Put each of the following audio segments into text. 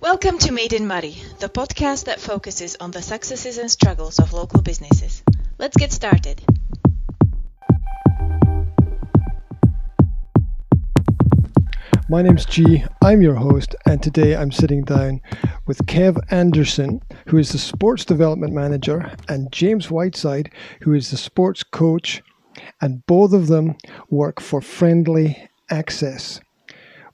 Welcome to Made in Murray, the podcast that focuses on the successes and struggles of local businesses. Let's get started. My name's G, I'm your host, and today I'm sitting down with Kev Anderson, who is the Sports Development Manager, and James Whiteside, who is the Sports Coach, and both of them work for Friendly Access,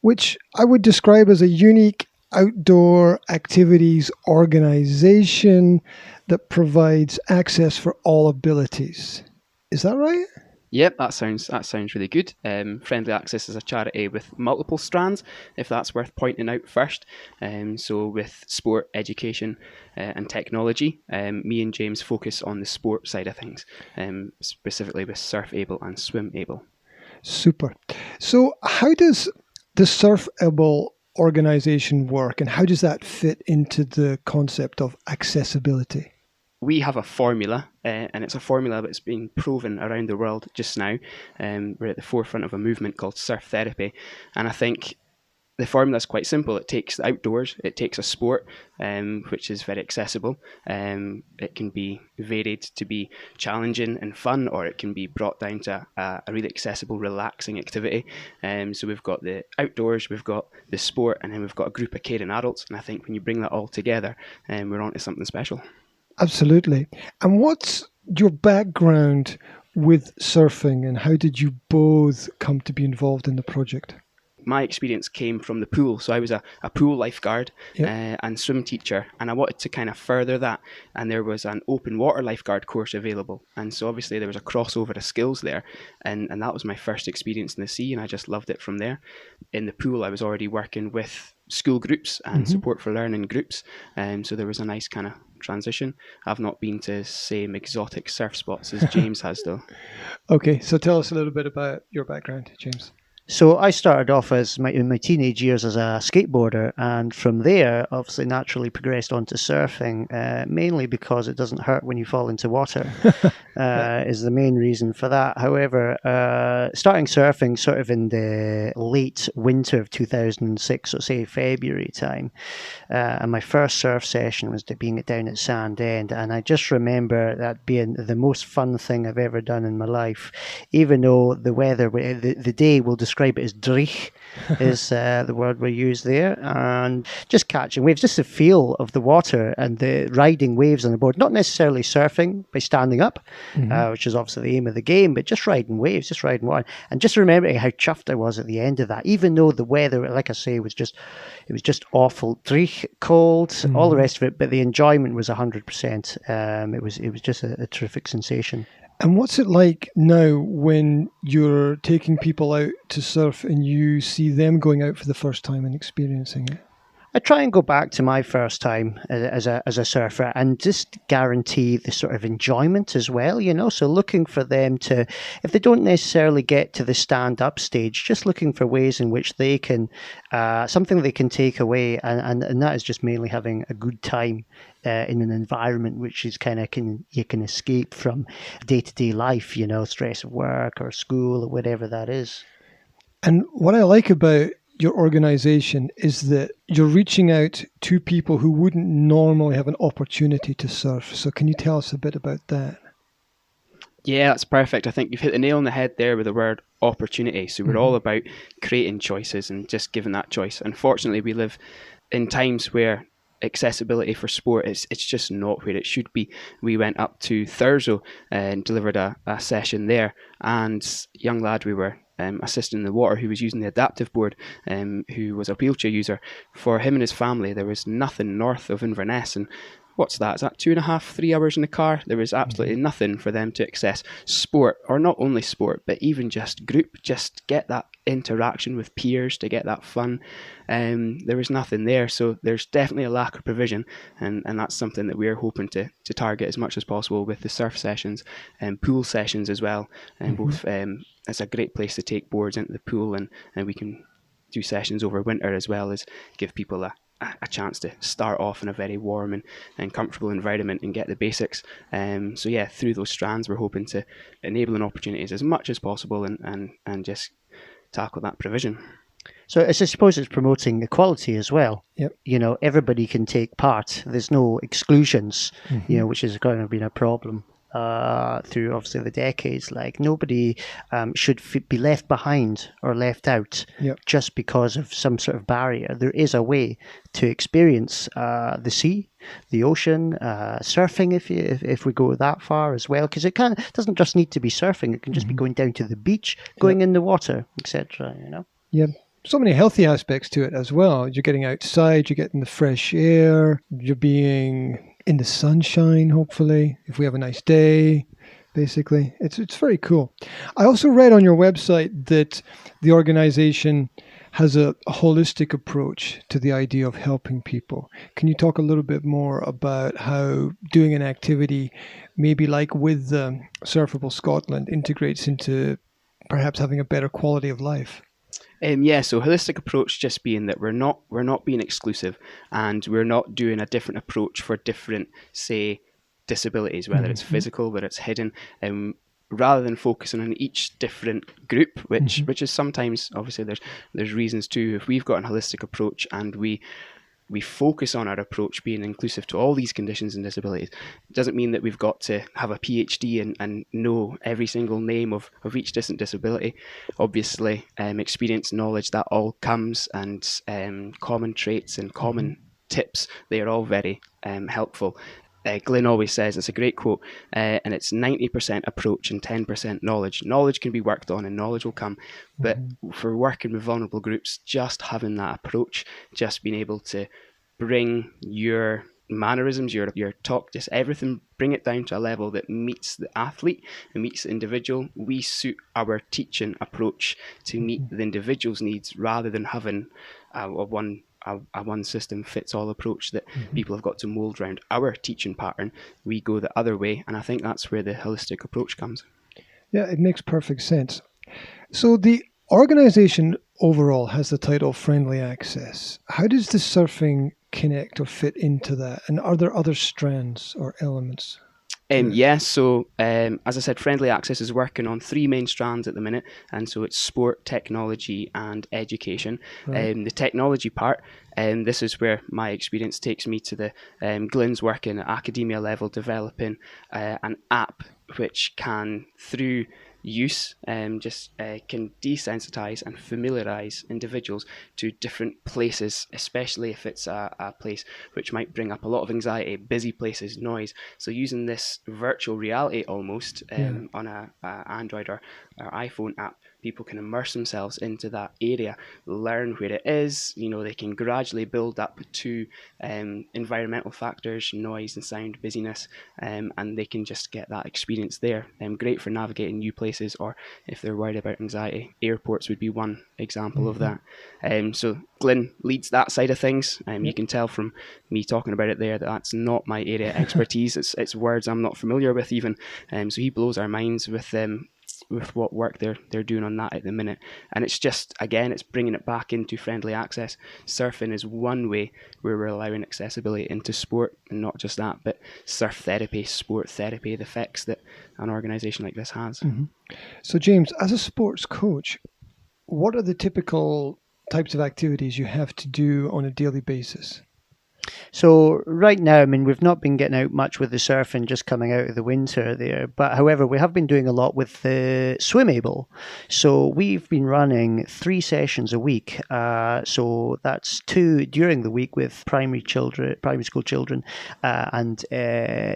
which I would describe as a unique outdoor activities organization that provides access for all abilities. Is that right? Yep, that sounds really good. Friendly Access is a charity with multiple strands, if that's worth pointing out first. So with sport, education and technology, me and James focus on the sport side of things, specifically with Surfable and Swimable. Super. So how does the Surfable organization work, and how does that fit into the concept of accessibility? We have a formula, and it's a formula that's been proven around the world just now. We're at the forefront of a movement called surf therapy, and I think the formula is quite simple. It takes the outdoors, it takes a sport, which is very accessible. It can be varied to be challenging and fun, or it can be brought down to a really accessible, relaxing activity. So we've got the outdoors, we've got the sport, and then we've got a group of caring adults. And I think when you bring that all together, we're on to something special. Absolutely. And what's your background with surfing, and how did you both come to be involved in the project? My experience came from the pool. So I was a pool lifeguard and swim teacher, and I wanted to kind of further that. And there was an open water lifeguard course available. And so obviously there was a crossover of skills there. And that was my first experience in the sea, and I just loved it from there. In the pool, I was already working with school groups and support for learning groups. So there was a nice kind of transition. I've not been to same exotic surf spots as James has, though. Okay, so tell us a little bit about your background, James. So I started off in my teenage years as a skateboarder, and from there, obviously, naturally progressed onto surfing, mainly because it doesn't hurt when you fall into water, is the main reason for that. However, starting surfing sort of in the late winter of 2006, so say February time, and my first surf session was being down at Sand End, and I just remember that being the most fun thing I've ever done in my life, even though the weather, the day will describe it as dreich is the word we use there, and just catching waves, just the feel of the water and the riding waves on the board, not necessarily surfing by standing up, which is obviously the aim of the game, but just riding waves, just riding water, and just remembering how chuffed I was at the end of that, even though the weather, like I say, was just awful, dreich, cold, all the rest of it, but the enjoyment was 100%. It was just a terrific sensation. And what's it like now when you're taking people out to surf and you see them going out for the first time and experiencing it? I try and go back to my first time as a surfer and just guarantee the sort of enjoyment as well, so looking for them to, if they don't necessarily get to the stand-up stage, just looking for ways in which they can, something they can take away, and that is just mainly having a good time in an environment which is you can escape from day-to-day life, stress of work or school or whatever that is. And what I like about your organization is that you're reaching out to people who wouldn't normally have an opportunity to surf. So can you tell us a bit about that? Yeah, that's perfect. I think you've hit the nail on the head there with the word opportunity. So we're all about creating choices and just giving that choice. Unfortunately, we live in times where accessibility for sport it's just not where it should be. We went up to Thurso and delivered a session there, and a young lad we were assisting in the water who was using the adaptive board, who was a wheelchair user. For him and his family, there was nothing north of Inverness, and what's that? Is that 2.5, 3 hours in the car? There was absolutely nothing for them to access sport, or not only sport, but even just group, just get that interaction with peers, to get that fun. There was nothing there. So there's definitely a lack of provision, and that's something that we're hoping to target as much as possible with the surf sessions and pool sessions as well. And both, it's a great place to take boards into the pool, and we can do sessions over winter as well as give people a chance to start off in a very warm and comfortable environment and get the basics. So yeah, through those strands, we're hoping to enabling opportunities as much as possible and just tackle that provision. So I suppose it's promoting equality as well. Yep. Everybody can take part. There's no exclusions, which is kind of been a problem through obviously the decades. Like nobody should be left behind or left out just because of some sort of barrier. There is a way to experience the sea, the ocean, surfing if we go that far as well, because it doesn't just need to be surfing. It can just be going down to the beach, going in the water, etc. Yeah. So many healthy aspects to it as well. You're getting outside, you're getting the fresh air, you're being in the sunshine, hopefully, if we have a nice day, basically. It's very cool. I also read on your website that the organization has a holistic approach to the idea of helping people. Can you talk a little bit more about how doing an activity, maybe like with Surfable Scotland, integrates into perhaps having a better quality of life? So holistic approach just being that we're not being exclusive, and we're not doing a different approach for different, say, disabilities, whether it's physical, whether it's hidden, rather than focusing on each different group, which is sometimes, obviously there's reasons too. If we've got a holistic approach and we focus on our approach being inclusive to all these conditions and disabilities, it doesn't mean that we've got to have a PhD and know every single name of each different disability. Obviously, experience, knowledge, that all comes, and common traits and common tips, they are all very helpful. Glyn always says, it's a great quote, and it's 90% approach and 10% knowledge. Knowledge can be worked on and knowledge will come, but for working with vulnerable groups, just having that approach, just being able to bring your mannerisms, your talk, just everything, bring it down to a level that meets the athlete and meets the individual. We suit our teaching approach to meet the individual's needs rather than having a one system fits all approach that people have got to mold around our teaching pattern. We go the other way, and I think that's where the holistic approach comes. Yeah, it makes perfect sense. So the organization overall has the title Friendly Access. How does the surfing connect or fit into that? And are there other strands or elements? So as I said, Friendly Access is working on 3 main strands at the minute, and so it's sport, technology and education. Right. The technology part, this is where my experience takes me to the Glyn's working at academia level, developing an app which can, through use, can desensitize and familiarize individuals to different places, especially if it's a place which might bring up a lot of anxiety, busy places, noise. So using this virtual reality almost on a Android or iPhone app, people can immerse themselves into that area, learn where it is. They can gradually build up to environmental factors, noise and sound, busyness, and they can just get that experience there. Great for navigating new places, or if they're worried about anxiety, airports would be one example of that. So Glyn leads that side of things. You can tell from me talking about it there that that's not my area of expertise. It's words I'm not familiar with even. So he blows our minds with what work they're doing on that at the minute. And it's just, again, it's bringing it back into Friendly Access. Surfing is one way where we're allowing accessibility into sport, and not just that, but surf therapy, sport therapy, the effects that an organisation like this has. So James, as a sports coach, what are the typical types of activities you have to do on a daily basis? So right now, we've not been getting out much with the surfing, just coming out of the winter there. But however, we have been doing a lot with the Surfable. So we've been running 3 sessions a week. So that's 2 during the week with primary school children, and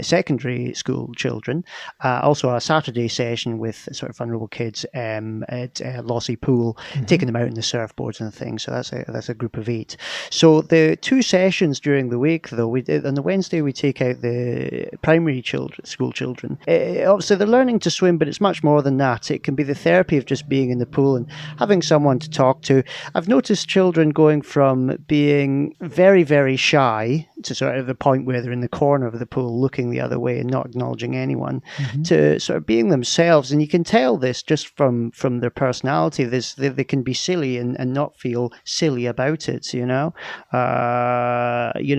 secondary school children. Also a Saturday session with sort of vulnerable kids at Lossie Pool, taking them out on the surfboards and things. So that's a group of 8. So the 2 sessions during the week, though, on the Wednesday we take out the primary school children. Obviously they're learning to swim, but it's much more than that. It can be the therapy of just being in the pool and having someone to talk to. I've noticed children going from being very, very shy to sort of the point where they're in the corner of the pool looking the other way and not acknowledging anyone, to sort of being themselves. And you can tell this just from their personality. They can be silly and not feel silly about it,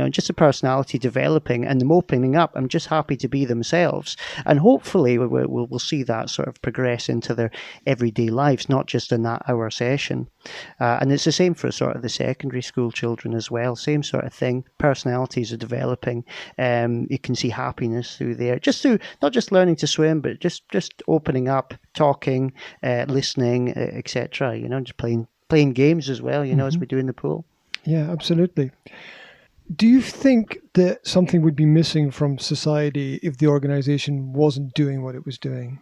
just a personality developing and them opening up and just happy to be themselves. And hopefully we'll see that sort of progress into their everyday lives, not just in that hour session. And it's the same for sort of the secondary school children as well. Same sort of thing. Personalities are developing. You can see happiness through there, just through not just learning to swim, but just opening up, talking, listening, etc. Just playing games as well. As we do in the pool. Yeah, absolutely. Do you think that something would be missing from society if the organization wasn't doing what it was doing?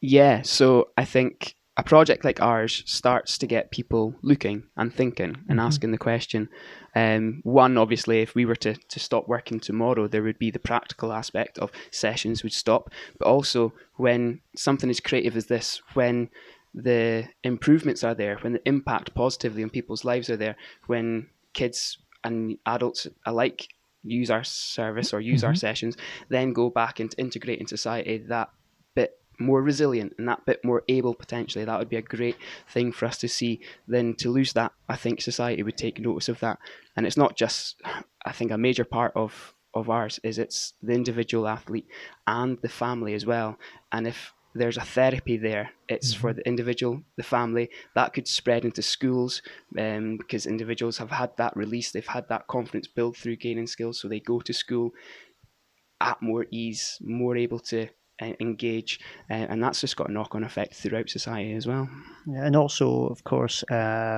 Yeah, so I think a project like ours starts to get people looking and thinking and asking the question. One, obviously, if we were to stop working tomorrow, there would be the practical aspect of sessions would stop. But also, when something as creative as this, when the improvements are there, when the impact positively on people's lives are there, when kids and adults alike use our service or use our sessions, then go back and integrate in society that bit more resilient and that bit more able potentially, that would be a great thing for us to see. Then to lose that, I think society would take notice of that. And it's not just, I think a major part of ours is it's the individual athlete and the family as well. And if there's a therapy there, it's for the individual, the family, that could spread into schools, because individuals have had that release, they've had that confidence built through gaining skills, so they go to school at more ease, more able to engage, and that's just got a knock-on effect throughout society as well. Yeah, and also, of course,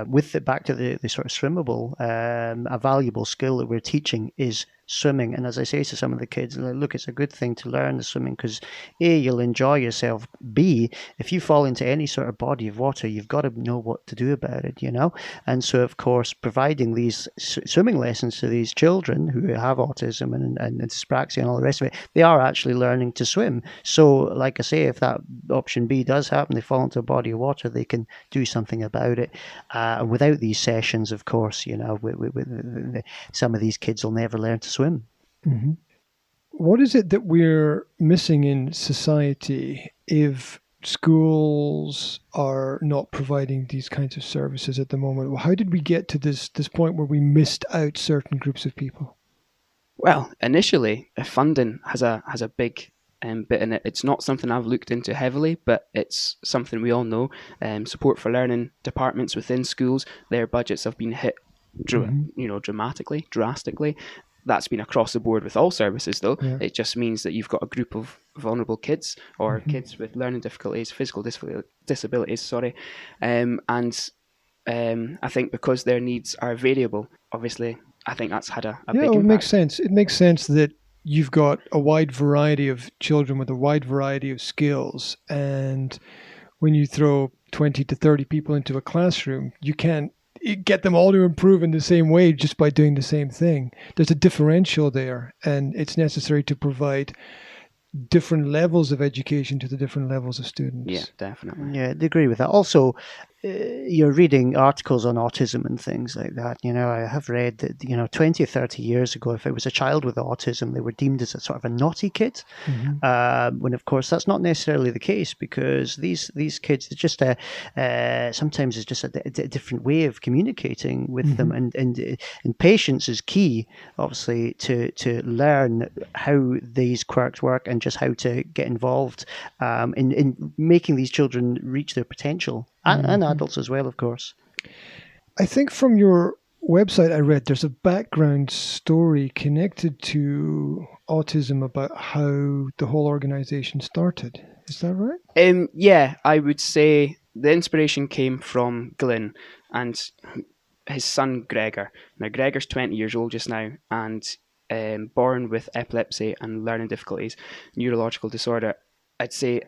with it back to the sort of swimmable, a valuable skill that we're teaching is swimming. And as I say to some of the kids, look, it's a good thing to learn the swimming because A, you'll enjoy yourself. B, if you fall into any sort of body of water, you've got to know what to do about it, And so, of course, providing these swimming lessons to these children who have autism and dyspraxia and all the rest of it, they are actually learning to swim. So, like I say, if that option B does happen, they fall into a body of water, they can do something about it. Without these sessions, of course, some of these kids will never learn to swim. What is it that we're missing in society if schools are not providing these kinds of services at the moment? How did we get to this point where we missed out certain groups of people? Well, initially, funding has a big bit in it. It's not something I've looked into heavily, but it's something we all know. Support for learning departments within schools, their budgets have been hit drastically. That's been across the board with all services, though. Yeah. It just means that you've got a group of vulnerable kids or kids with learning difficulties, physical disabilities, and I think because their needs are variable, obviously, I think that's had a big impact. It makes sense. It makes sense that you've got a wide variety of children with a wide variety of skills, and when you throw 20 to 30 people into a classroom, you can't get them all to improve in the same way just by doing the same thing. There's a differential there, and it's necessary to provide different levels of education to the different levels of students. Yeah, definitely. Yeah, I agree with that. Also, you're reading articles on autism and things like that. I have read that, 20 or 30 years ago, if it was a child with autism, they were deemed as a sort of a naughty kid. When, of course, that's not necessarily the case because these kids, it's just sometimes it's just a different way of communicating with them. And patience is key, obviously, to learn how these quirks work and just how to get involved in making these children reach their potential. And adults as well, of course. I think from your website I read there's a background story connected to autism about how the whole organization started. Is that right? Yeah, I would say the inspiration came from Glyn and his son Gregor. Now, Gregor's 20 years old just now and born with epilepsy and learning difficulties, neurological disorder. I'd say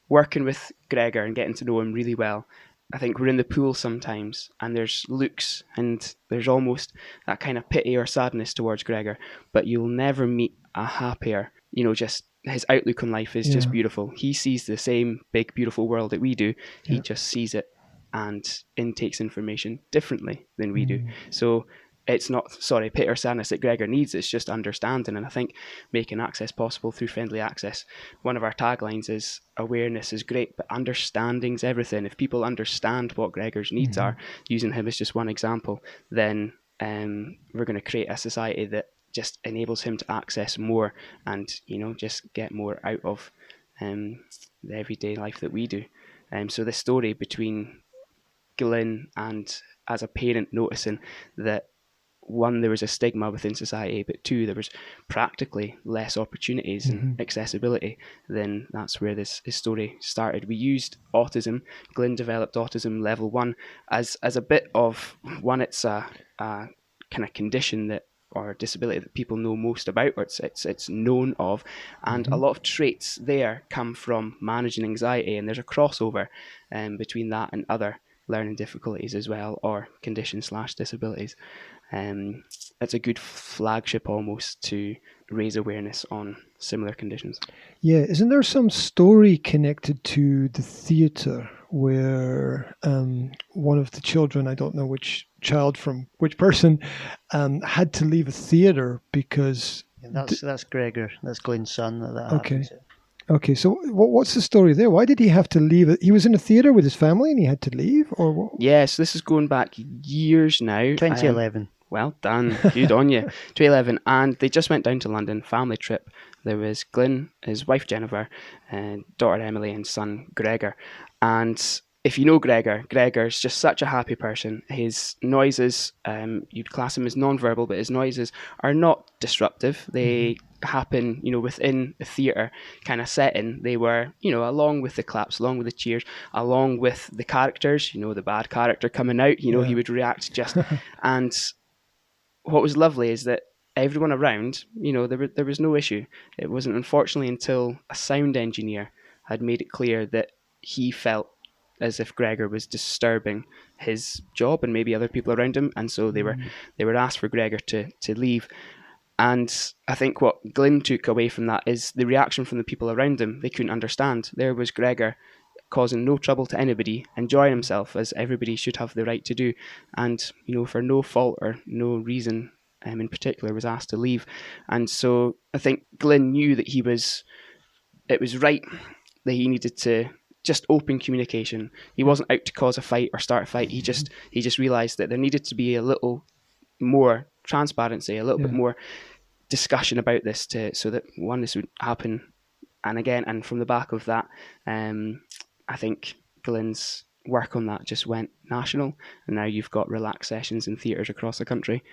working with Gregor and getting to know him really well, I think we're in the pool sometimes and there's looks and there's almost that kind of pity or sadness towards Gregor, but you'll never meet a happier, just his outlook on life is just beautiful. He sees the same big, beautiful world that we do. He just sees it and intakes information differently than we do. So it's not, pity or sadness that Gregor needs, it's just understanding. And I think making access possible through friendly access, one of our taglines is awareness is great, but understanding's everything. If people understand what Gregor's needs are, using him as just one example, then we're going to create a society that just enables him to access more and, just get more out of the everyday life that we do. So the story between Glyn, and as a parent noticing that, one, there was a stigma within society, but two, there was practically less opportunities and accessibility, then that's where his story started. We used autism. Glyn developed autism level 1 as a bit of one. It's a kind of condition that, or disability that people know most about, or it's known of, and a lot of traits there come from managing anxiety, and there's a crossover between that and other learning difficulties as well, or conditions/disabilities. It's a good flagship almost to raise awareness on similar conditions. Yeah, isn't there some story connected to the theatre where one of the children, I don't know which child from which person, had to leave a theatre because... That's Gregor. That's Glyn's son. That happened to. Okay, so what's the story there? Why did he have to leave? He was in a theatre with his family and he had to leave? Or what? Yes, this is going back years now. 2011. Well done. Good on you. 2011. And they just went down to London, family trip. There was Glyn, his wife Jennifer, daughter Emily, and son Gregor. And if you know Gregor's just such a happy person. His noises, you'd class him as non-verbal, but his noises are not disruptive. They happen, within a theatre kind of setting. They were, along with the claps, along with the cheers, along with the characters, the bad character coming out, he would react just. And what was lovely is that everyone around, there was no issue. It wasn't, unfortunately, until a sound engineer had made it clear that he felt as if Gregor was disturbing his job and maybe other people around him, and so they were asked for Gregor to leave. And I think what Glyn took away from that is the reaction from the people around him. They couldn't understand. There was Gregor causing no trouble to anybody, enjoying himself as everybody should have the right to do, and for no fault or no reason in particular was asked to leave. And so I think Glyn knew that it was right that he needed to just open communication. He wasn't out to cause a fight or start a fight. He just realized that there needed to be a little more transparency, a little bit more discussion about this, so that this would happen. And again, and from the back of that, I think Glyn's work on that just went national, and now you've got relaxed sessions in theatres across the country.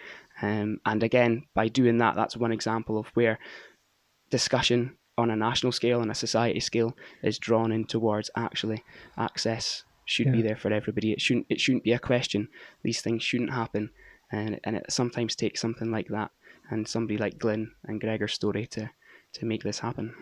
And again, by doing that, that's one example of where discussion on a national scale and a society scale is drawn in towards actually access should be there for everybody. It shouldn't be a question. These things shouldn't happen, and it sometimes takes something like that and somebody like Glyn and Gregor's story to make this happen.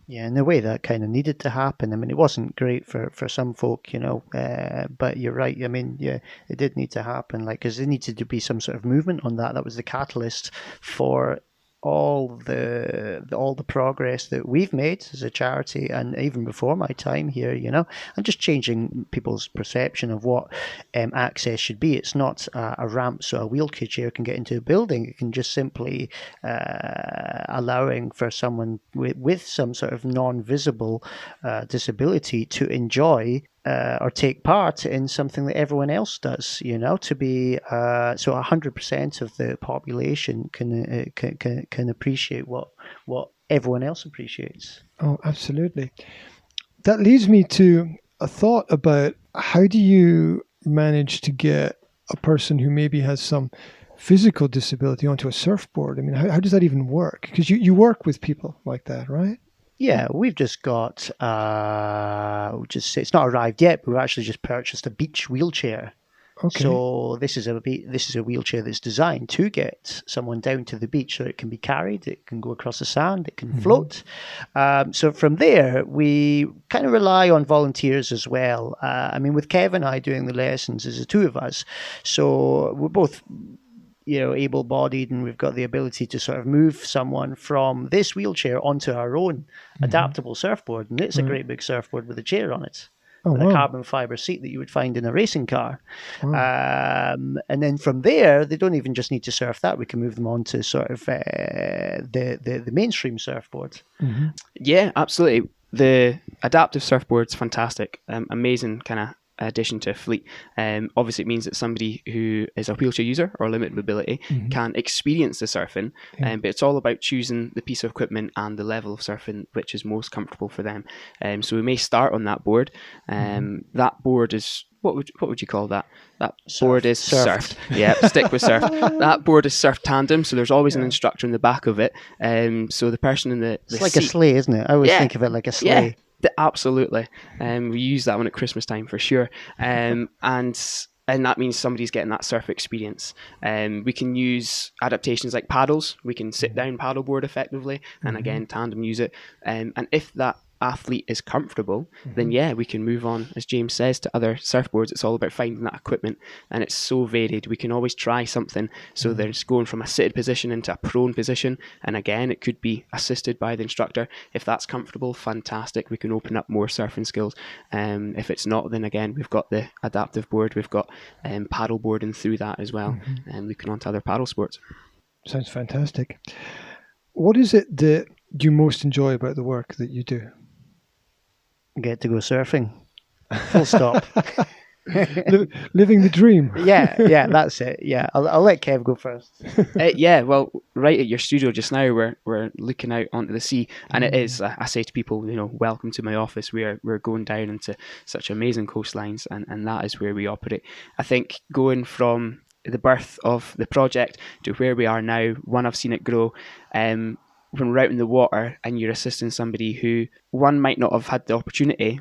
Yeah, in a way that kind of needed to happen. I mean, it wasn't great for some folk, but you're right. I mean, yeah, it did need to happen, because there needed to be some sort of movement on that. That was the catalyst for all the progress that we've made as a charity, and even before my time here, and just changing people's perception of what access should be. It's not a ramp so a wheelchair can get into a building. It can just simply allowing for someone with some sort of non-visible disability to enjoy or take part in something that everyone else does, to be so 100% of the population can appreciate what everyone else appreciates. Oh, absolutely. That leads me to a thought about how do you manage to get a person who maybe has some physical disability onto a surfboard? I mean, how does that even work? Because you work with people like that, right? Yeah, we've just got, it's not arrived yet, but we've actually just purchased a beach wheelchair. Okay. So this is a wheelchair that's designed to get someone down to the beach so it can be carried, it can go across the sand, it can float. So from there, we kind of rely on volunteers as well. I mean, with Kev and I doing the lessons, there's the two of us. So we're both able-bodied, and we've got the ability to sort of move someone from this wheelchair onto our own adaptable surfboard. And it's a great big surfboard with a chair on it, with a carbon fiber seat that you would find in a racing car. And then from there, they don't even just need to surf that. We can move them on to sort of the mainstream surfboard. Yeah, absolutely. The adaptive surfboard's fantastic. Amazing kind of addition to a fleet. Obviously, it means that somebody who is a wheelchair user or limited mobility can experience the surfing, but it's all about choosing the piece of equipment and the level of surfing which is most comfortable for them. So we may start on that board. That board is, what would you call that? That board is surfed. Yeah, stick with surf. That board is surf tandem, so there's always an instructor in the back of it. So the person in the it's like seat, a sleigh, isn't it? I always think of it like a sleigh. Yeah, absolutely. We use that one at Christmas time for sure. And that means somebody's getting that surf experience. We can use adaptations like paddles. We can sit down paddleboard effectively, and again, tandem use it. And if that athlete is comfortable, then we can move on, as James says, to other surfboards. It's all about finding that equipment, and it's so varied. We can always try something. So there's going from a seated position into a prone position, and again, it could be assisted by the instructor. If that's comfortable, fantastic. We can open up more surfing skills. If it's not, then again, we've got the adaptive board. We've got paddle boarding through that as well, and looking on to other paddle sports. Sounds fantastic. What is it that you most enjoy about the work that you do? Get to go surfing. Full stop. Living the dream. Yeah, that's it. Yeah, I'll let Kev go first. Well, right at your studio just now, we're looking out onto the sea, and it is. I say to people, welcome to my office. We're going down into such amazing coastlines, and that is where we operate. I think going from the birth of the project to where we are now, I've seen it grow. When we're out in the water and you're assisting somebody who, one, might not have had the opportunity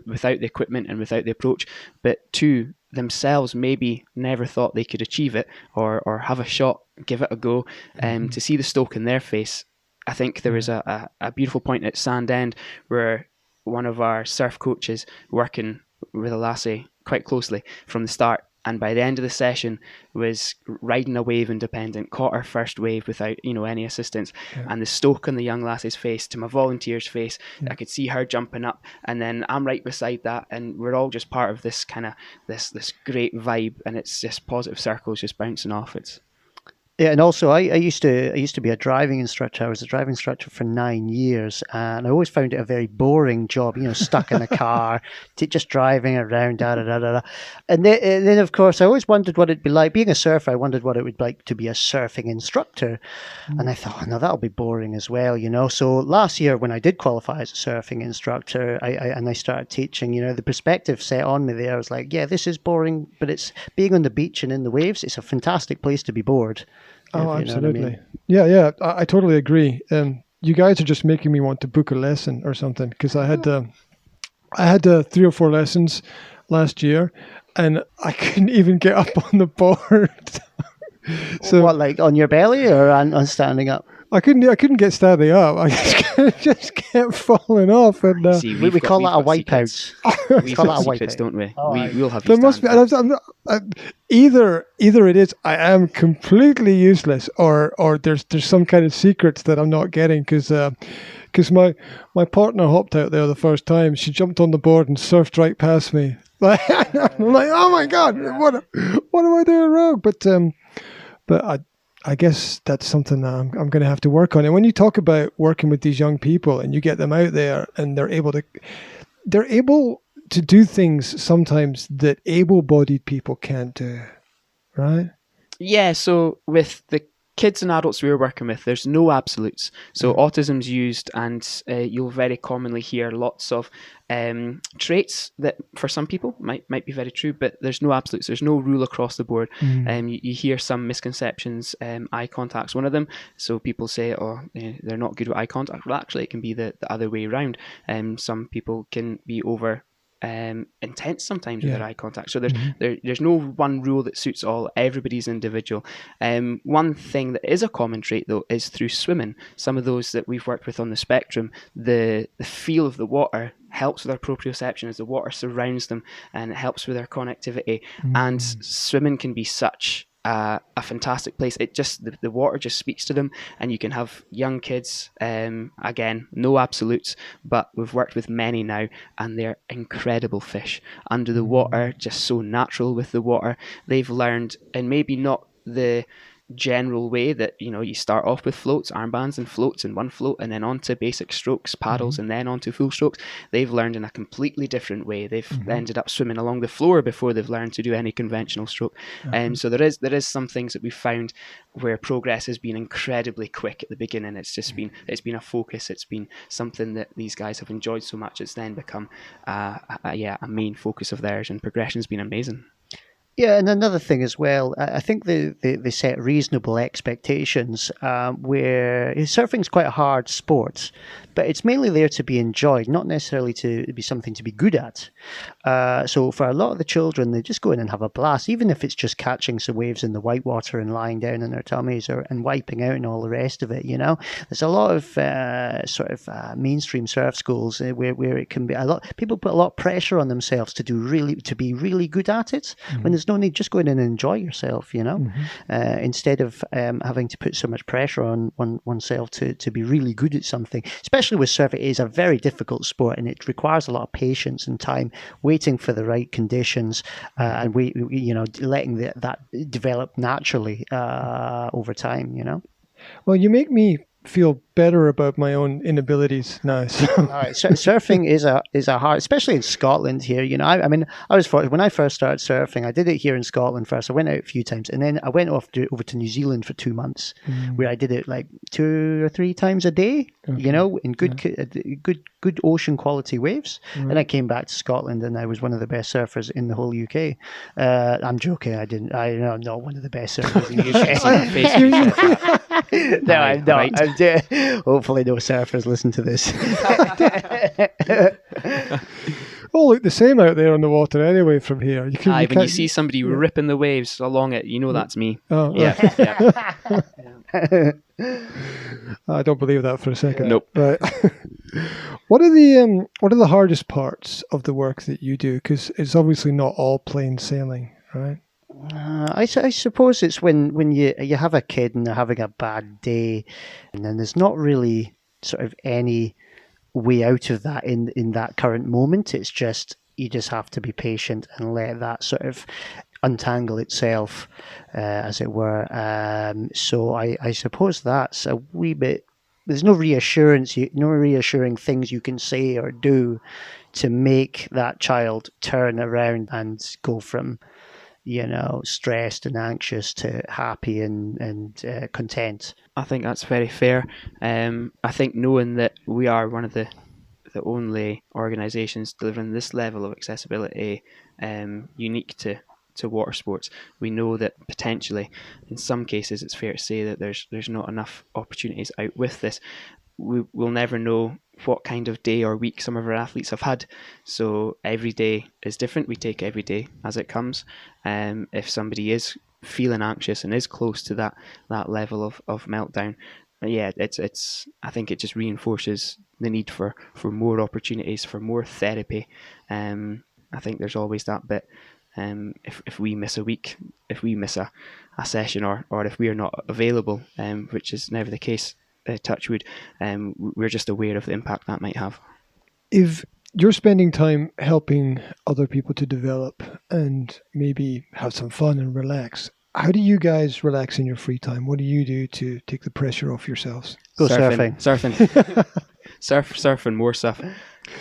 without the equipment and without the approach, but two, themselves maybe never thought they could achieve it or have a shot, give it a go, to see the stoke in their face. I think there was a beautiful point at Sand End where one of our surf coaches working with a lassie quite closely from the start, and by the end of the session was riding a wave independent, caught her first wave without any assistance, and the stoke on the young lass's face to my volunteer's face, I could see her jumping up, and then I'm right beside that, and we're all just part of this kind of this great vibe, and it's just positive circles just bouncing off. Yeah, and also I used to be a driving instructor. I was a driving instructor for 9 years, and I always found it a very boring job. Stuck in a car, just driving around, And then of course I always wondered what it'd be like being a surfer. I wondered what it would be like to be a surfing instructor, and I thought, no, that'll be boring as well. So last year when I did qualify as a surfing instructor, I started teaching. The perspective set on me there. I was like, yeah, this is boring, but it's being on the beach and in the waves. It's a fantastic place to be bored. Oh, absolutely. I mean. Yeah, I totally agree. You guys are just making me want to book a lesson or something, because I had 3 or 4 lessons last year, and I couldn't even get up on the board. So what, like on your belly or on standing up? I couldn't get standing up. I just kept falling off, and we call that a wipeout. We call that a wipeout, don't we? We'll have. There must be. Either it is I am completely useless, or there's some kind of secrets that I'm not getting, because my partner hopped out there the first time. She jumped on the board and surfed right past me. I'm like, oh my god, what am I doing wrong? But I guess that's something that I'm going to have to work on. And when you talk about working with these young people and you get them out there and they're able to do things sometimes that able-bodied people can't do, right? Yeah, so with the kids and adults we were working with, there's no absolutes. So autism's used, and you'll very commonly hear lots of traits that for some people might be very true, but there's no absolutes. There's no rule across the board. You hear some misconceptions. Eye contact's one of them. So people say, they're not good with eye contact. Well, actually, it can be the other way around. Some people can be over intense sometimes with their eye contact. So there's no one rule that suits all. Everybody's individual. One thing that is a common trait though is through swimming. Some of those that we've worked with on the spectrum, the feel of the water helps with their proprioception as the water surrounds them, and it helps with their connectivity. And swimming can be such a fantastic place. It just the water just speaks to them, and you can have young kids, again, no absolutes, but we've worked with many now, and they're incredible fish under the water, just so natural with the water. They've learned, and maybe not the general way that, you know, you start off with floats, armbands and floats and one float, and then on to basic strokes, paddles, and then on to full strokes. They've learned in a completely different way. They've ended up swimming along the floor before they've learned to do any conventional stroke. So there is some things that we've found where progress has been incredibly quick at the beginning. It's just been a focus. It's been something that these guys have enjoyed so much. It's then become a main focus of theirs, and progression's been amazing. Yeah, and another thing as well, I think they set reasonable expectations where surfing's quite a hard sport, but it's mainly there to be enjoyed, not necessarily to be something to be good at. So for a lot of the children, they just go in and have a blast, even if it's just catching some waves in the whitewater and lying down in their tummies and wiping out and all the rest of it, you know. There's a lot of mainstream surf schools where it can be people put a lot of pressure on themselves to be really good at it, when there's no need. Just go in and enjoy yourself, you know, instead of having to put so much pressure on oneself to be really good at something. Especially with surf, it is a very difficult sport, and it requires a lot of patience and time, waiting for the right conditions, and letting that develop naturally over time, you know. Well, you make me feel better about my own inabilities now. So. Surfing is a hard, especially in Scotland here. You know, I mean, I was when I first started surfing, I did it here in Scotland first. I went out a few times, and then I went over to New Zealand for 2 months, where I did it like 2 or 3 times a day. Okay. You know, in good ocean quality waves. Right. And I came back to Scotland, and I was one of the best surfers in the whole UK. I'm joking. I'm not one of the best surfers in the UK. No, I'm not. Right. Hopefully no surfers listen to this. All look the same out there on the water anyway from here. When you see somebody ripping the waves along it, you know that's me. Oh, yeah. I don't believe that for a second. Nope. Right. What are the hardest parts of the work that you do? Because it's obviously not all plain sailing, right? I suppose it's when you have a kid and they're having a bad day, and then there's not really sort of any way out of that in that current moment. It's just, you just have to be patient and let that sort of untangle itself, as it were. So I suppose that's a wee bit. There's no reassuring things you can say or do to make that child turn around and go from, you know, stressed and anxious to happy and content. I think that's very fair. I think knowing that we are one of the only organisations delivering this level of accessibility, unique to water sports, we know that potentially, in some cases, it's fair to say that there's not enough opportunities out with this. We'll never know what kind of day or week some of our athletes have had. So every day is different. We take every day as it comes. If somebody is feeling anxious and is close to that level of meltdown, it's I think it just reinforces the need for more opportunities, for more therapy. I think there's always that bit. If we miss a week, if we miss a session, or if we are not available, which is never the case, touch wood, we're just aware of the impact that might have. If you're spending time helping other people to develop and maybe have some fun and relax, how do you guys relax in your free time? What do you do to take the pressure off yourselves? Go surfing. Surfing more stuff.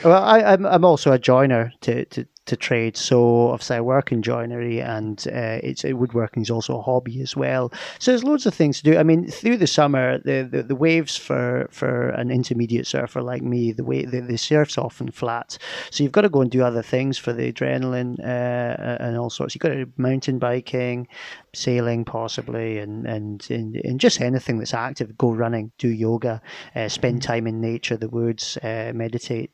Well, I'm also a joiner to trade, so obviously I work in joinery, and woodworking is also a hobby as well. So there's loads of things to do. I mean, through the summer, the waves for an intermediate surfer like me, the surf's often flat, so you've got to go and do other things for the adrenaline and all sorts. You've got to do mountain biking, sailing possibly, and just anything that's active. Go running, do yoga, spend time in nature, the woods, meditate,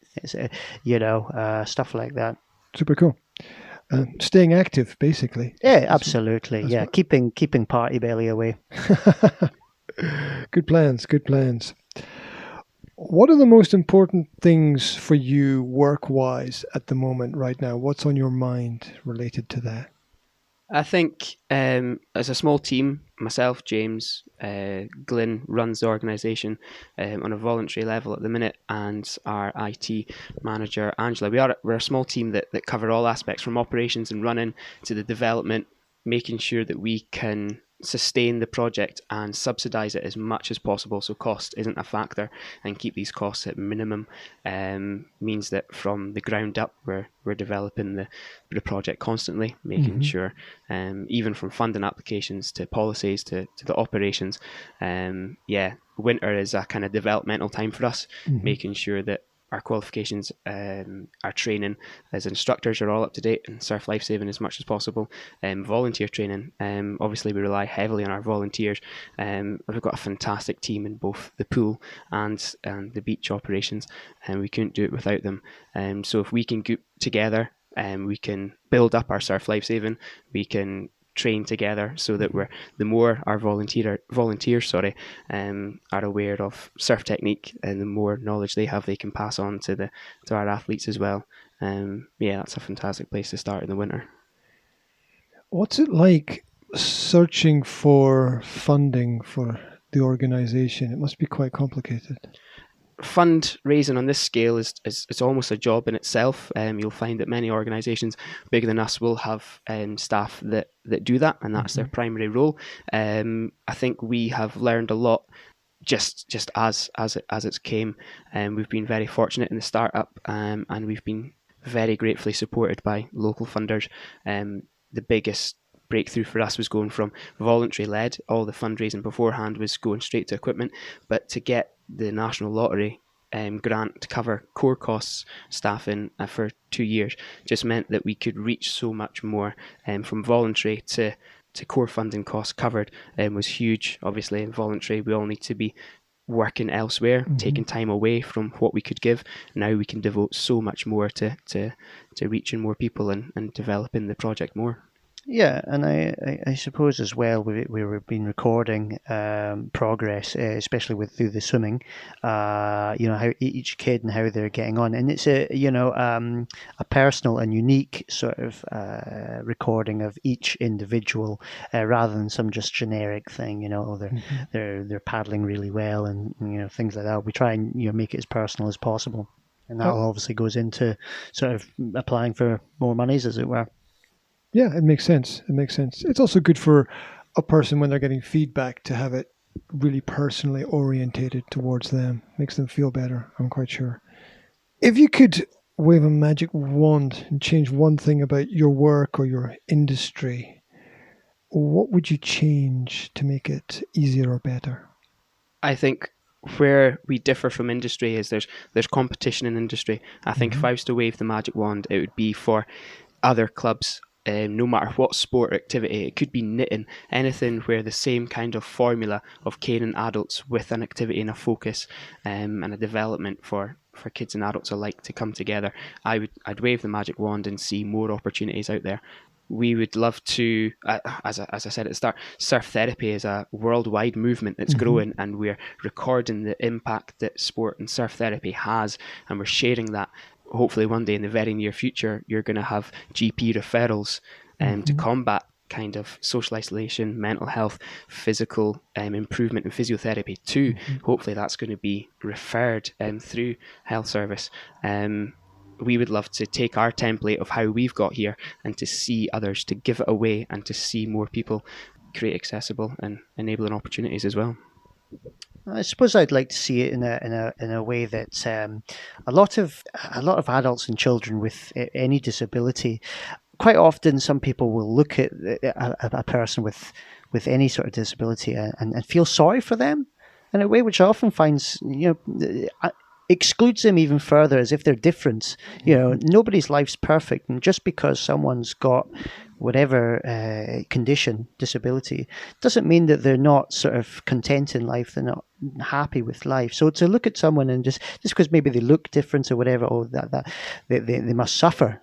stuff like that. Super cool. Staying active, basically. Yeah, absolutely. Yeah, keeping party belly away. Good plans. What are the most important things for you work-wise at the moment right now? What's on your mind related to that? I think as a small team, myself, James, Glyn runs the organisation on a voluntary level at the minute, and our IT manager, Angela. We're a small team that cover all aspects, from operations and running to the development, making sure that we can sustain the project and subsidise it as much as possible so cost isn't a factor, and keep these costs at minimum, means that from the ground up we're developing the project constantly, making sure, even from funding applications to policies to the operations, winter is a kind of developmental time for us, making sure that our qualifications, our training as instructors are all up to date, and surf lifesaving as much as possible. Volunteer training, obviously we rely heavily on our volunteers. We've got a fantastic team in both the pool and the beach operations, and we couldn't do it without them. So if we can group together, we can build up our surf lifesaving, we can train together, so that the more our volunteers are aware of surf technique, and the more knowledge they have, they can pass on to our athletes as well. That's a fantastic place to start in the winter. What's it like searching for funding for the organisation? It must be quite complicated. Fundraising on this scale is it's almost a job in itself. You'll find that many organisations bigger than us will have staff that do that, and that's their primary role. I think we have learned a lot just as it's came. We've been very fortunate in the startup, and we've been very gratefully supported by local funders. The biggest breakthrough for us was going from voluntary led. All the fundraising beforehand was going straight to equipment, but to get the National Lottery grant to cover core costs, staffing for 2 years, just meant that we could reach so much more. From voluntary to core funding costs covered was huge. Obviously in voluntary we all need to be working elsewhere, taking time away from what we could give. Now we can devote so much more to reaching more people and developing the project more. Yeah, and I suppose as well we've been recording progress, especially through the swimming. How each kid and how they're getting on, and it's a personal and unique sort of recording of each individual, rather than some just generic thing. They're paddling really well, and things like that. We try and make it as personal as possible, and that obviously goes into sort of applying for more monies, as it were. Yeah, it makes sense. It's also good for a person when they're getting feedback to have it really personally orientated towards them. Makes them feel better, I'm quite sure. If you could wave a magic wand and change one thing about your work or your industry, what would you change to make it easier or better? I think where we differ from industry is there's competition in industry. I think if I was to wave the magic wand, it would be for other clubs. No matter what sport or activity, it could be knitting, anything where the same kind of formula of caring adults with an activity and a focus and a development for kids and adults alike to come together. I'd wave the magic wand and see more opportunities out there. We would love to, as I said at the start, surf therapy is a worldwide movement that's growing, and we're recording the impact that sport and surf therapy has, and we're sharing that. Hopefully one day in the very near future, you're going to have GP referrals to combat kind of social isolation, mental health, physical improvement and physiotherapy too. Hopefully that's going to be referred through health service. We would love to take our template of how we've got here and to see others, to give it away, and to see more people create accessible and enabling opportunities as well. I suppose I'd like to see it in a way that a lot of adults and children with any disability, quite often some people will look at a person with any sort of disability and feel sorry for them in a way which I often finds excludes them even further, as if they're different. Nobody's life's perfect, and just because someone's got whatever condition, disability, doesn't mean that they're not sort of content in life, they're not happy with life. So to look at someone and just because maybe they look different or whatever, that they must suffer,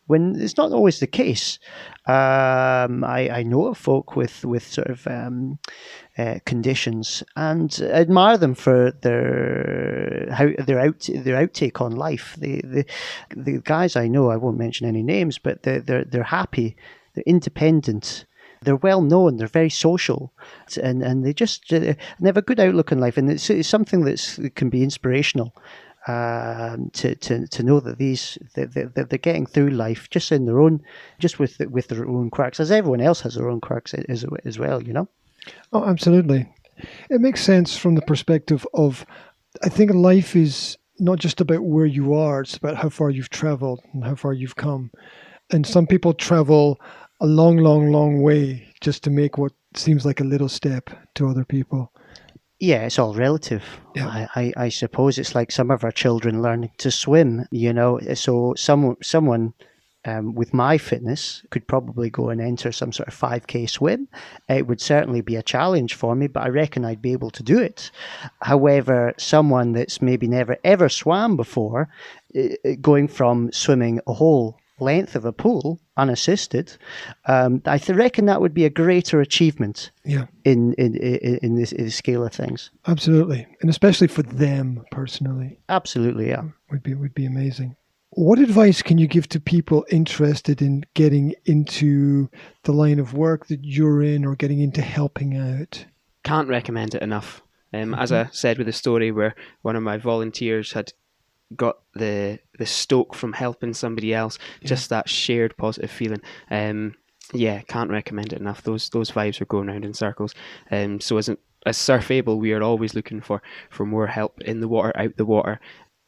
when it's not always the case. I know of folk with sort of conditions, and admire them for their outtake on life. The guys I know, I won't mention any names, but they're happy, they're independent, they're well known, they're very social, and they just they have a good outlook on life, and it's something that can be inspirational. To know that they're getting through life just in their own, just with their own quirks, as everyone else has their own quirks as well. Oh, absolutely. It makes sense from the perspective of, I think life is not just about where you are, it's about how far you've traveled and how far you've come. And some people travel a long, long, long way just to make what seems like a little step to other people. Yeah, it's all relative. Yeah. I suppose it's like some of our children learning to swim, So someone with my fitness could probably go and enter some sort of 5K swim. It would certainly be a challenge for me, but I reckon I'd be able to do it. However, someone that's maybe never ever swam before, going from swimming a whole length of a pool unassisted, I reckon that would be a greater achievement. Yeah. In the scale of things. Absolutely. And especially for them personally. Absolutely, yeah. Would be amazing. What advice can you give to people interested in getting into the line of work that you're in or getting into helping out? Can't recommend it enough. As I said with the story where one of my volunteers had got the stoke from helping somebody else, just that shared positive feeling. Can't recommend it enough. Those vibes are going around in circles. So as Surfable, we are always looking for more help in the water, out the water.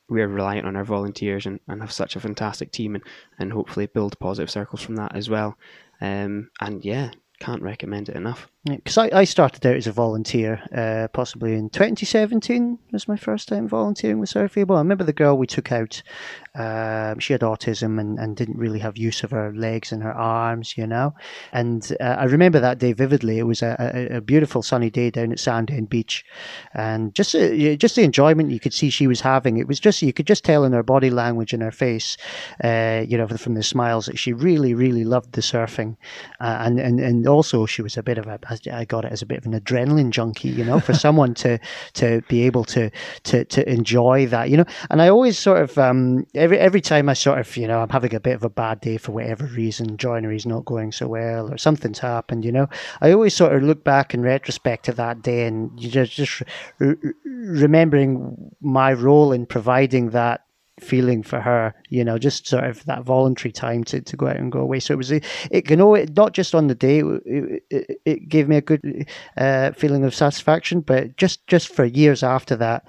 We're reliant on our volunteers and have such a fantastic team and hopefully build positive circles from that as well. Can't recommend it enough. Because I started out as a volunteer, possibly in 2017 was my first time volunteering with Surfable. I remember the girl we took out, she had autism and didn't really have use of her legs and her arms, And I remember that day vividly. It was a beautiful sunny day down at Sandend Beach. And just the enjoyment you could see she was having. It was just, you could just tell in her body language and her face, from the smiles that she really, really loved the surfing. And also she was a bit of I got it as a bit of an adrenaline junkie, for someone to be able to enjoy that, And I always sort of every time I sort of I'm having a bit of a bad day for whatever reason, joinery's not going so well or something's happened, I always sort of look back in retrospect to that day and you just remembering my role in providing that feeling for her, just sort of that voluntary time to go out and go away. So it can not just on the day, it gave me a good feeling of satisfaction, but just for years after that,